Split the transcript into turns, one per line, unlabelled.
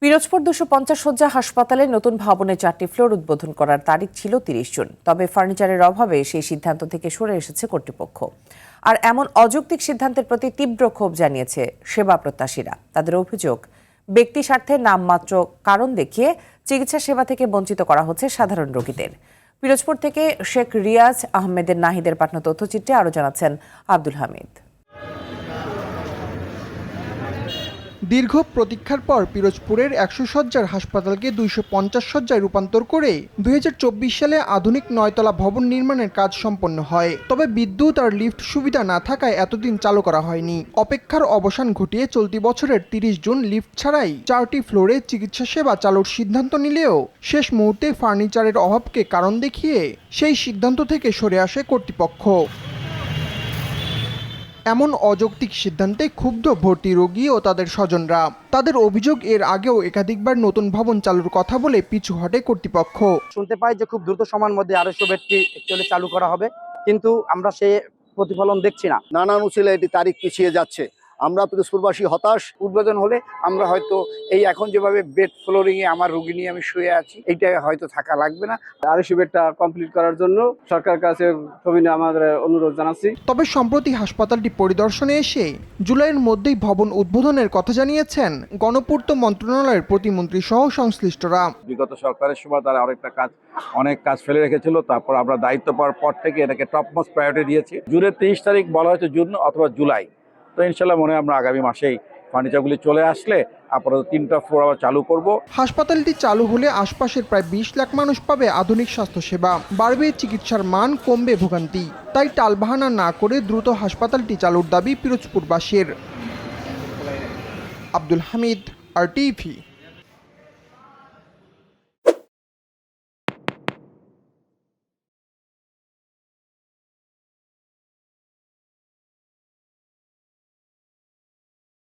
পিরোজপুর 250 শয্যা হাসপাতালে নতুন ভবনে 4টি ফ্লোর উদ্বোধন করার তারিখ ছিল 30 জুন। তবে ফার্নিচারের অভাবে সেই সিদ্ধান্ত থেকে সরে এসেছে কর্তৃপক্ষ। আর এমন অযৌক্তিক সিদ্ধান্তের প্রতি তীব্র ক্ষোভ জানিয়েছে সেবা প্রত্যাশীরা। তাদের অভিযোগ, ব্যক্তি স্বার্থে নামমাত্র কারণ দেখিয়ে চিকিৎসা সেবা থেকে বঞ্চিত করা হচ্ছে সাধারণ রোগীদের। পিরোজপুর থেকে শেখ রিয়াজ আহমেদের নাহিদের পাঠানো তথ্যচিত্রে আরও জানাচ্ছেন আব্দুল হামিদ।
দীর্ঘ প্রতীক্ষার পর পিরোজপুরের 100 শয্যার হাসপাতালকে 250 শয্যায় রূপান্তর করে 2024 সালে আধুনিক 9তলা ভবন নির্মাণের কাজ সম্পন্ন হয়। তবে বিদ্যুৎ আর লিফট সুবিধা না থাকায় এতদিন চালু করা হয়নি। অপেক্ষার অবসান ঘটিয়ে চলতি বছরের 30 জুন লিফট ছাড়াই 4টি ফ্লোরে চিকিৎসা সেবা চালুর সিদ্ধান্ত নিলেও শেষ মুহূর্তে ফার্নিচারের অভাবকে কারণ দেখিয়ে সেই সিদ্ধান্ত থেকে সরে আসে কর্তৃপক্ষ। এমন অযৌক্তিক সিদ্ধান্তে ক্ষুব্ধ ভর্তি রোগী ও তাদের স্বজনরা। তাদের অভিযোগ, এর আগেও একাধিকবার নতুন ভবন চালুর কথা বলে পিছু হটে কর্তৃপক্ষ।
শুনতে পাই যে খুব দ্রুত সময়ের মধ্যে 250 বেডটি অ্যাকচুয়ালি চালু করা হবে, কিন্তু আমরা সে প্রতিফলন দেখছি না।
নানান উচিলে এটি তারিখ পিছিয়ে যাচ্ছে। আমরা পিরোজপুরবাসী হতাশ।
উদ্বোধন হলে আমরা হয়তো এই এখন যেভাবে বেড ফ্লোরিং এ আমার রোগী নিয়ে আমি শুয়ে আছি, এইটা হয়তো থাকা লাগবে না।
250 বেডটা কমপ্লিট করার জন্য সরকারের কাছে সবিনয় আমাদের অনুরোধ জানাচ্ছি।
তবে সম্প্রতি হাসপাতালটি পরিদর্শনে এসে জুলাইয়ের মধ্যেই ভবন উদ্বোধনের কথা জানিয়েছেন গণপূর্ত মন্ত্রণালয়ের প্রতিমন্ত্রী সহ সংশ্লিষ্টরা।
বিগত সরকারের সময় তারা অনেক কাজ ফেলে রেখেছিল। তারপর আমরা দায়িত্ব পাওয়ার পর থেকে এটাকে টপ মোস্ট প্রায়োরিটি দিয়েছি। জুনের 30 তারিখ বলা হয়েছে, জুন অথবা জুলাই। তো ইনশাল্লাহ মনে হয় আমরা আগামী মাসেই ফার্নিচারগুলি চলে আসলে আপাতত 3টা ফ্লোর আবার চালু করব।
হাসপাতালটি চালু হলে আশপাশের প্রায় 20 লাখ মানুষ পাবে আধুনিক স্বাস্থ্যসেবা, বাড়বে চিকিৎসার মান, কমবে ভোগান্তি। তাই টালবাহানা না করে দ্রুত হাসপাতালটি চালুর দাবি পিরোজপুরবাসীর। আব্দুল হামিদ, RTV।